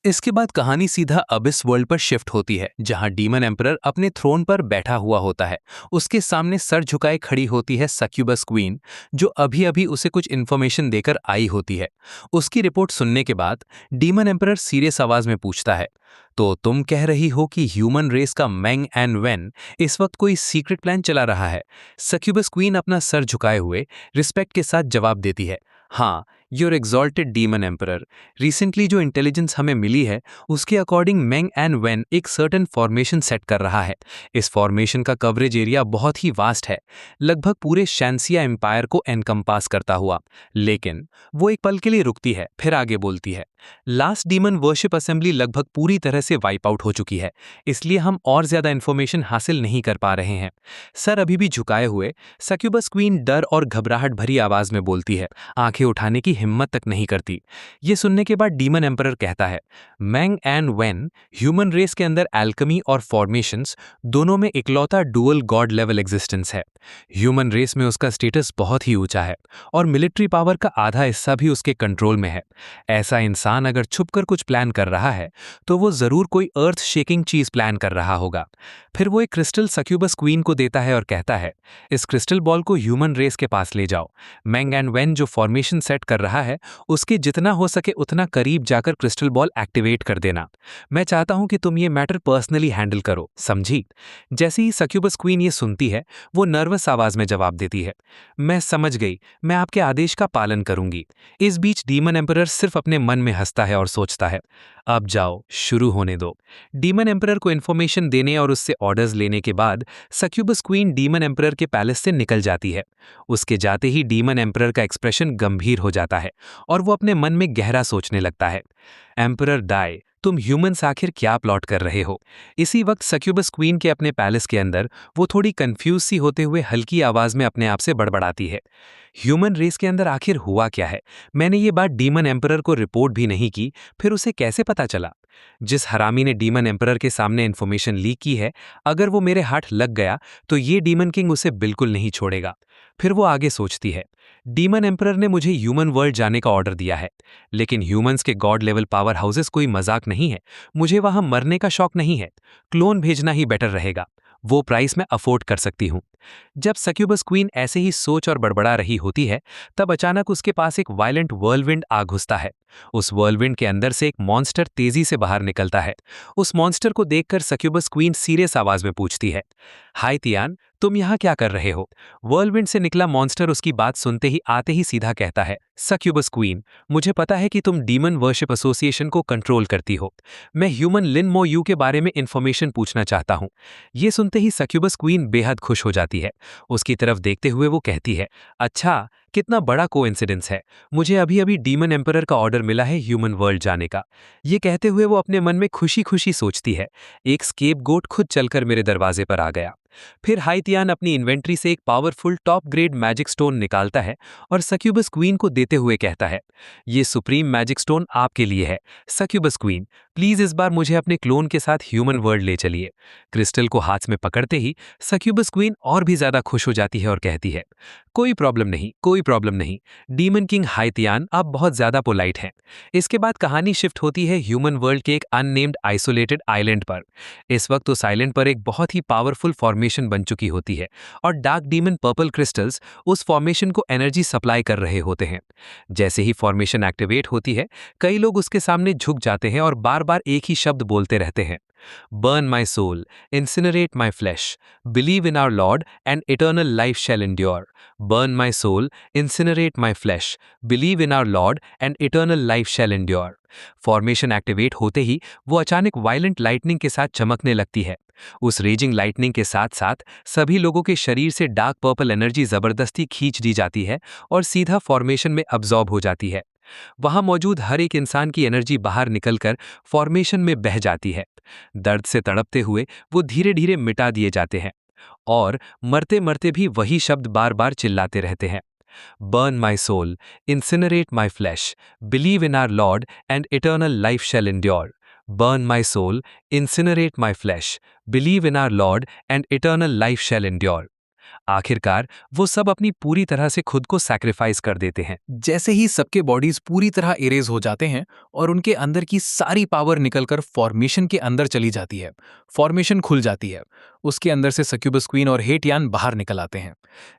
इसके बाद कहानी सीधा अबिस वर्ल्ड पर शिफ्ट होती है, जहां डीमन एम्परर अपने थ्रोन पर बैठा हुआ होता है। उसके सामने सर झुकाए खड़ी होती है सक्यूबस क्वीन, जो अभी अभी उसे कुछ इन्फॉर्मेशन देकर आई होती है। उसकी रिपोर्ट सुनने के बाद डीमन एम्परर सीरियस आवाज में पूछता है, तो तुम कह रही हो कि ह्यूमन रेस का मैंग एंड वेन इस वक्त कोई सीक्रेट प्लान चला रहा है? सक्यूबस क्वीन अपना सर झुकाए हुए रिस्पेक्ट के साथ जवाब देती है, हाँ, your exalted demon emperor. Recently जो इंटेलिजेंस हमें मिली है, उसके अकॉर्डिंग मेंग एंड वेन एक सर्टेन फॉर्मेशन सेट कर रहा है। इस फॉर्मेशन का कवरेज एरिया बहुत ही वास्ट है, लगभग पूरे शैंसिया एम्पायर को एनकम्पास करता हुआ। लेकिन वो एक पल के लिए रुकती है, फिर आगे बोलती है, लास्ट डीमन वर्शिप असेंबली लगभग पूरी तरह से वाइप आउट हो चुकी है, इसलिए हम और ज्यादा इंफॉर्मेशन हासिल नहीं कर पा रहे हैं। सर अभी भी झुकाए हुए सक्यूबस क्वीन डर और घबराहट भरी आवाज में बोलती है, आंखें उठाने की हिम्मत तक नहीं करती। ये सुनने के बाद डीमन एम्परर कहता है, मैंग एंड वेन ह्यूमन रेस के अंदर एल्केमी और फॉर्मेशंस दोनों में इकलौता डुअल गॉड लेवल एग्जिस्टेंस है। ह्यूमन रेस में उसका स्टेटस बहुत ही ऊंचा है और मिलिट्री पावर का आधा हिस्सा भी उसके कंट्रोल में है। ऐसा इंसान अगर छुपकर कुछ प्लान कर रहा है, तो वो जरूर कोई अर्थ शेकिंग चीज प्लान कर रहा होगा। फिर वो एक क्रिस्टल सक्यूबस क्वीन को देता है और कहता है, इस क्रिस्टल बॉल को ह्यूमन रेस के पास ले जाओ। मैंग एंड वेन जो फॉर्मेशन सेट कर रहा है, उसके जितना हो सके उतना करीब जाकर क्रिस्टल बॉल एक्टिवेट कर देना। मैं चाहता हूं कि तुम ये मैटर पर्सनली हैंडल करो, समझी? जैसे ही सक्यूबस क्वीन ये सुनती है, वो नर्वस आवाज में जवाब देती है, मैं समझ गई, मैं आपके आदेश का पालन करूंगी। इस बीच डीमन एम्परर सिर्फ अपने मन में हंसता है और सोचता है, अब जाओ, शुरू होने दो। डीमन एम्परर को इन्फॉर्मेशन देने और उससे ऑर्डर्स लेने के बाद सक्यूबस क्वीन डीमन एम्परर के पैलेस से निकल जाती है। उसके जाते ही डीमन एम्परर का एक्सप्रेशन गंभीर हो जाता है और वो अपने मन में गहरा सोचने लगता है। एम्परर डाई, तुम ह्यूमंस आखिर क्या प्लॉट कर रहे हो? इसी वक्त सक्यूबस क्वीन के अपने पैलेस के अंदर वो थोड़ी कंफ्यूज सी होते हुए हल्की आवाज में अपने आप से बड़बड़ाती है, ह्यूमन रेस के अंदर आखिर हुआ क्या है? मैंने ये बात डीमन एम्परर को रिपोर्ट भी नहीं की, फिर उसे कैसे पता चला? जिस हरामी ने डीमन एम्परर के सामने इन्फॉर्मेशन लीक की है, अगर वो मेरे हाथ लग गया तो ये डीमन किंग उसे बिल्कुल नहीं छोड़ेगा। फिर वो आगे सोचती है, डीमन एम्परर ने मुझे ह्यूमन वर्ल्ड जाने का ऑर्डर दिया है, लेकिन ह्यूमंस के गॉड लेवल पावर हाउसेस कोई मजाक नहीं है। मुझे वहां मरने का शौक नहीं है, क्लोन भेजना ही बेटर रहेगा। वो प्राइस मैं अफोर्ड कर सकती हूँ। जब सक्यूबस क्वीन ऐसे ही सोच और बड़बड़ा रही होती है, तब अचानक उसके पास एक वायलेंट व्हर्लविंड आ घुसता है। उस व्हर्लविंड के अंदर से एक मॉन्स्टर तेजी से बाहर निकलता है। उस मॉन्स्टर को देखकर सक्यूबस क्वीन सीरियस आवाज में पूछती है, हाय तियान, तुम यहाँ क्या कर रहे हो? व्हर्लविंड से निकला मॉन्स्टर उसकी बात सुनते ही आते ही सीधा कहता है, सक्यूबस क्वीन, मुझे पता है कि तुम डीमन वर्शिप एसोसिएशन को कंट्रोल करती हो। मैं ह्यूमन लिन मो यू के बारे में इंफॉर्मेशन पूछना चाहता हूँ। ये सुनते ही सक्यूबस क्वीन बेहद खुश हो जाती है। उसकी तरफ देखते हुए वो कहती है, अच्छा, कितना बड़ा कोइंसिडेंस है। मुझे अभी अभी डीमन एम्परर का ऑर्डर मिला है ह्यूमन वर्ल्ड जाने का। ये कहते हुए वो अपने मन में खुशी खुशी सोचती है, एक स्केपगोट खुद चलकर मेरे दरवाजे पर आ गया। फिर हाइतियान अपनी इन्वेंट्री से एक powerful top grade magic stone निकालता है और सक्यूबस क्वीन को देते हुए कहता है, ये सुप्रीम मैजिक स्टोन आपके लिए है। सक्यूबस क्वीन, प्लीज इस बार मुझे अपने क्लोन के साथ ह्यूमन वर्ल्ड ले चलिए। क्रिस्टल को हाथ में पकड़ते ही सक्यूबस क्वीन और भी ज्यादा खुश हो जाती है और कहती है, कोई प्रॉब्लम नहीं, कोई प्रॉब्लम नहीं। डीमन किंग हाइतियान आप बहुत ज्यादा पोलाइट हैं। इसके बाद कहानी शिफ्ट होती है ह्यूमन वर्ल्ड के एक अननेम्ड आइसोलेटेड आइलैंड पर। इस वक्त उस आइलैंड पर एक बहुत ही पावरफुल फॉर्मेशन बन चुकी होती है और डार्क डीमन पर्पल क्रिस्टल्स उस फॉर्मेशन को एनर्जी सप्लाई कर रहे होते हैं। जैसे ही फॉर्मेशन एक्टिवेट होती है, कई लोग उसके सामने झुक जाते हैं और बार बार एक ही शब्द बोलते रहते हैं, Burn my soul, incinerate my flesh, believe in our Lord, and eternal life shall endure. Burn my soul, incinerate my flesh, believe in our Lord, and eternal life shall endure. Formation activate होते ही वो अचानक violent lightning के साथ चमकने लगती है। उस raising lightning के साथ साथ सभी लोगों के शरीर से डार्क पर्पल एनर्जी जबरदस्ती खींच दी जाती है और सीधा फॉर्मेशन में अब्जॉर्ब हो जाती है। वहां मौजूद हर एक इंसान की एनर्जी बाहर निकलकर फॉर्मेशन में बह जाती है। दर्द से तड़पते हुए वो धीरे धीरे मिटा दिए जाते हैं और मरते मरते भी वही शब्द बार बार चिल्लाते रहते हैं, burn my soul, incinerate my flesh, believe in our lord and eternal life shall endure. Burn my soul, incinerate my flesh, believe in our lord and eternal life shall endure. आखिरकार वो सब अपनी पूरी तरह से खुद को सैक्रिफाइस कर देते हैं। जैसे ही सबके बॉडीज पूरी तरह इरेज हो जाते हैं और उनके अंदर की सारी पावर निकलकर फॉर्मेशन के अंदर चली जाती है, फॉर्मेशन खुल जाती है। उसके अंदर से सक्यूबस क्वीन और हेटियान बाहर निकल आते हैं।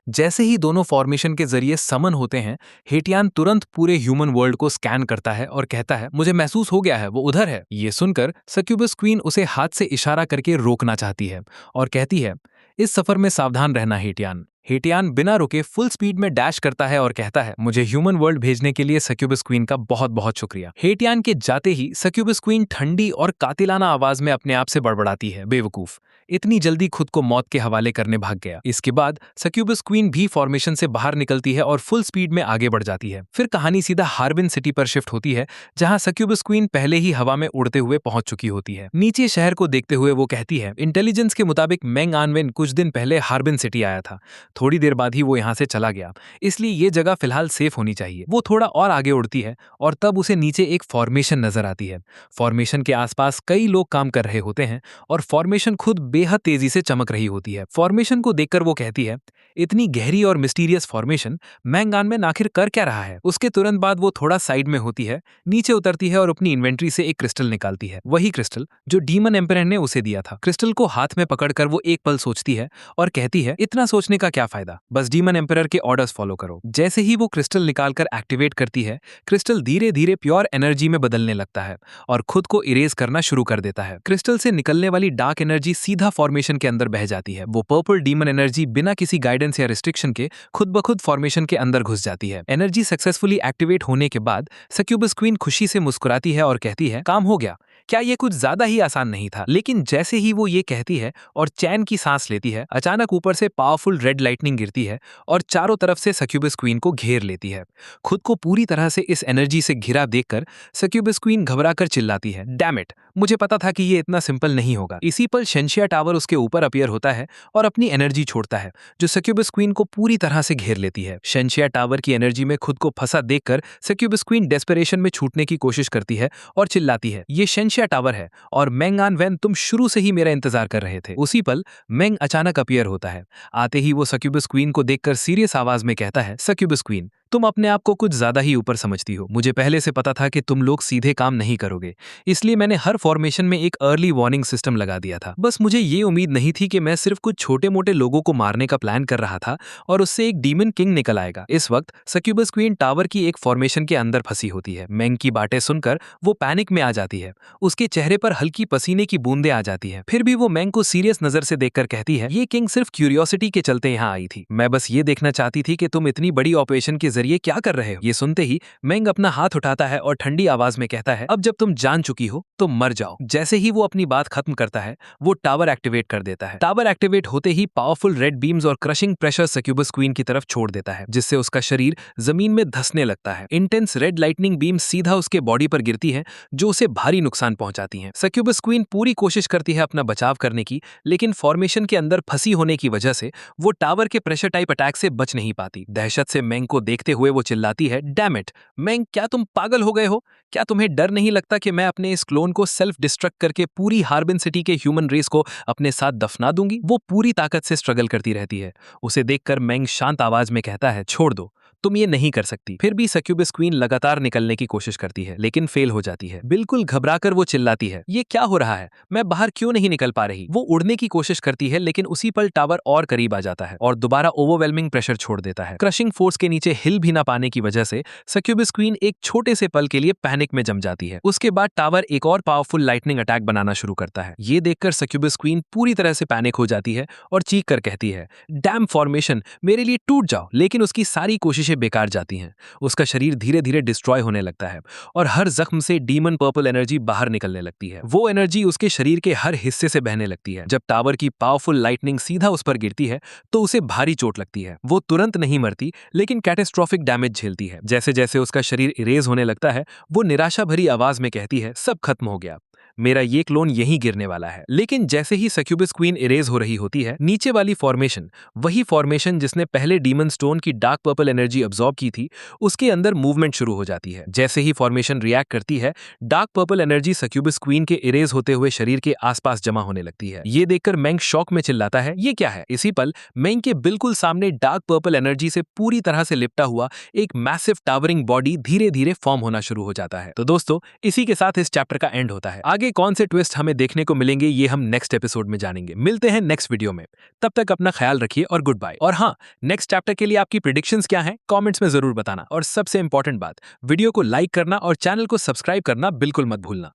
जैसे ही दोनों फॉर्मेशन के जरिए समन होते हैं, हेटियान तुरंत पूरे ह्यूमन वर्ल्ड को स्कैन करता है और कहता है, मुझे महसूस हो गया है, वो उधर है। ये सुनकर सक्यूबस क्वीन उसे हाथ से इशारा करके रोकना चाहती है और कहती है, इस सफर में सावधान रहना हेटियान। हेटियान बिना रुके फुल स्पीड में डैश करता है और कहता है, मुझे ह्यूमन वर्ल्ड भेजने के लिए सक्यूबस क्वीन का बहुत बहुत शुक्रिया। हेटियान के जाते ही सक्यूबस क्वीन ठंडी और कातिलाना आवाज में अपने आप से बड़बड़ाती है, बेवकूफ, इतनी जल्दी खुद को मौत के हवाले करने भाग गया। इसके बाद सक्यूबस क्वीन भी फॉर्मेशन से बाहर निकलती है और फुल स्पीड में आगे बढ़ जाती है। फिर कहानी सीधा हार्बिन सिटी पर शिफ्ट होती है, जहां सक्यूबस क्वीन पहले ही हवा में उड़ते हुए पहुंच चुकी होती है। नीचे शहर को देखते हुए वो कहती है, इंटेलिजेंस के मुताबिक मेंग आनवेन कुछ दिन पहले हार्बिन सिटी आया था। थोड़ी देर बाद ही वो यहाँ से चला गया, इसलिए ये जगह फिलहाल सेफ होनी चाहिए। वो थोड़ा और आगे उड़ती है और तब उसे नीचे एक फॉर्मेशन नजर आती है। फॉर्मेशन के आसपास कई लोग काम कर रहे होते हैं और फॉर्मेशन खुद बेहद तेजी से चमक रही होती है। फॉर्मेशन को देखकर वो कहती है, इतनी गहरी और मिस्टीरियस फॉर्मेशन, मेंग आनवेन आखिर कर क्या रहा है? उसके तुरंत बाद वो थोड़ा साइड में होती है, नीचे उतरती है और अपनी इन्वेंट्री से एक क्रिस्टल निकालती है, वही क्रिस्टल जो डीमन एम्परर ने उसे दिया था। क्रिस्टल को हाथ में पकड़कर वो एक पल सोचती है और कहती है, इतना सोचने का क्या फायदा, बस डीमन एम्परर के ऑर्डर्स फॉलो करो। जैसे ही वो क्रिस्टल निकालकर एक्टिवेट करती है, क्रिस्टल धीरे धीरे प्योर एनर्जी में बदलने लगता है और खुद को इरेज करना शुरू कर देता है। क्रिस्टल से निकलने वाली डार्क एनर्जी सीधा फॉर्मेशन के अंदर बह जाती है। वो पर्पल डीमन एनर्जी बिना किसी गाइडेंस या रिस्ट्रिक्शन के खुद ब खुद फॉर्मेशन के अंदर घुस जाती है। एनर्जी सक्सेसफुली एक्टिवेट होने के बाद सक्यूबस क्वीन खुशी से मुस्कुराती है और कहती है, काम हो गया। क्या ये कुछ ज्यादा ही आसान नहीं था? लेकिन जैसे ही वो ये कहती है और चैन की सांस लेती है, अचानक ऊपर से पावरफुल रेड लाइटनिंग गिरती है और चारों तरफ से सक्यूबस क्वीन को घेर लेती है। खुद को पूरी तरह से इस एनर्जी से घिरा देखकर सक्यूबस क्वीन घबराकर चिल्लाती है, डैम इट, मुझे पता था कि ये इतना सिंपल नहीं होगा। इसी पल शेंशिया टावर उसके ऊपर अपीयर होता है और अपनी एनर्जी छोड़ता है, जो सक्यूबस क्वीन को पूरी तरह से घेर लेती है। शेंशिया टावर की एनर्जी में खुद को फंसा देखकर सक्यूबस क्वीन डेस्परेशन में छूटने की कोशिश करती है और चिल्लाती है, ये शेंशिया टावर है और मेंग आनवेन, तुम शुरू से ही मेरा इंतजार कर रहे थे। उसी पल मेंग अचानक अपीयर होता है। आते ही वो सक्यूबस क्वीन को देखकर सीरियस आवाज में कहता है, सक्यूबस क्वीन, तुम अपने आप को कुछ ज्यादा ही ऊपर समझती हो। मुझे पहले से पता था कि तुम लोग सीधे काम नहीं करोगे, इसलिए मैंने हर फॉर्मेशन में एक अर्ली वार्निंग सिस्टम लगा दिया था। बस मुझे ये उम्मीद नहीं थी कि मैं सिर्फ कुछ छोटे मोटे लोगों को मारने का प्लान कर रहा था और उससे एक डीमन किंग निकल आएगा। इस वक्त सक्यूबस क्वीन टावर की एक फॉर्मेशन के अंदर फंसी होती है। मेंग की बातें सुनकर वो पैनिक में आ जाती है। उसके चेहरे पर हल्की पसीने की बूंदें आ जाती हैं। फिर भी वो मेंग को सीरियस नजर से देखकर कहती है, ये किंग सिर्फ क्यूरियोसिटी के चलते यहाँ आई थी। मैं बस ये देखना चाहती थी कि तुम इतनी बड़ी ऑपरेशन के जरिए क्या कर रहे हो। ये सुनते ही मेंग अपना हाथ उठाता है और ठंडी आवाज में कहता है, अब जब तुम जान चुकी हो तो मर जाओ। जैसे ही वो अपनी बात खत्म करता है, वो टावर एक्टिवेट कर देता है। टावर एक्टिवेट होते ही पावरफुल रेड बीम्स और क्रशिंग प्रेशर सक्यूबस क्वीन की तरफ छोड़ देता है, जिससे उसका शरीर जमीन में धंसने लगता है। इंटेंस रेड लाइटनिंग बीम सीधा उसके बॉडी पर गिरती है, जो उसे भारी नुकसान पहुंचाती हैं। सक्यूबस क्वीन पूरी कोशिश करती है अपना बचाव करने की, लेकिन फॉर्मेशन के अंदर फंसी होने की वजह से वो टावर के प्रेशर टाइप अटैक से बच नहीं पाती। दहशत से मेंग को देखते हुए वो चिल्लाती है, डैम इट, मेंग, क्या तुम पागल हो गए हो? क्या तुम्हें डर नहीं लगता कि मैं अपने इस क्लोन को सेल्फ डिस्ट्रक्ट करके पूरी हार्बिन सिटी के ह्यूमन रेस को अपने साथ दफना दूंगी? वो पूरी ताकत से स्ट्रगल करती रहती है। उसे देखकर मेंग शांत आवाज में कहता है, छोड़ दो, तुम ये नहीं कर सकती। फिर भी सक्यूबस क्वीन लगातार निकलने की कोशिश करती है, लेकिन फेल हो जाती है। बिल्कुल घबराकर वो चिल्लाती है, ये क्या हो रहा है? मैं बाहर क्यों नहीं निकल पा रही? वो उड़ने की कोशिश करती है, लेकिन उसी पल टावर और करीब आ जाता है और दोबारा ओवरवेलमिंग प्रेशर छोड़ देता है। क्रशिंग फोर्स के नीचे हिल भी ना पाने की वजह से सक्यूबस क्वीन एक छोटे से पल के लिए पैनिक में जम जाती है। उसके बाद टावर एक और पावरफुल लाइटनिंग अटैक बनाना शुरू करता है। ये देखकर सक्यूबस क्वीन पूरी तरह से पैनिक हो जाती है और चीख कर कहती है, डैम फॉर्मेशन, मेरे लिए टूट जाओ। लेकिन उसकी सारी कोशिशें बेकार जाती हैं। उसका शरीर धीरे धीरे डिस्ट्रॉय होने लगता है और हर जख्म से डीमन पर्पल एनर्जी बाहर निकलने लगती है। वो एनर्जी उसके शरीर के हर हिस्से से बहने लगती है। जब टावर की पावरफुल लाइटनिंग सीधा उस पर गिरती है तो उसे भारी चोट लगती है। वो तुरंत नहीं मरती, लेकिन कैटेस्ट्रॉफिक डैमेज झेलती है। जैसे जैसे उसका शरीर इरेज होने लगता है, वो निराशा भरी आवाज में कहती है, सब खत्म हो गया, मेरा ये क्लोन यहीं गिरने वाला है। लेकिन जैसे ही सक्यूबस क्वीन इरेज हो रही होती है, नीचे वाली फॉर्मेशन, वही फॉर्मेशन जिसने पहले डीमन स्टोन की डार्क पर्पल एनर्जी अब्सॉर्ब की थी, उसके अंदर मूवमेंट शुरू हो जाती है। जैसे ही फॉर्मेशन रिएक्ट करती है, dark purple energy succubus queen के इरेज होते हुए शरीर के आसपास जमा होने लगती है। ये देखकर मेंग शॉक में चिल्लाता है, ये क्या है? इसी पल मेंग के बिल्कुल सामने डार्क पर्पल एनर्जी से पूरी तरह से लिपटा हुआ एक मैसिव टावरिंग बॉडी धीरे धीरे फॉर्म होना शुरू हो जाता है। तो दोस्तों, इसी के साथ इस चैप्टर का एंड होता है। आगे कौन से ट्विस्ट हमें देखने को मिलेंगे, ये हम नेक्स्ट एपिसोड में जानेंगे। मिलते हैं नेक्स्ट वीडियो में। तब तक अपना ख्याल रखिए और गुड बाय। और हाँ, नेक्स्ट चैप्टर के लिए आपकी प्रेडिक्शंस क्या हैं, कमेंट्स में जरूर बताना। और सबसे इंपॉर्टेंट बात, वीडियो को लाइक करना और चैनल को सब्सक्राइब करना बिल्कुल मत भूलना।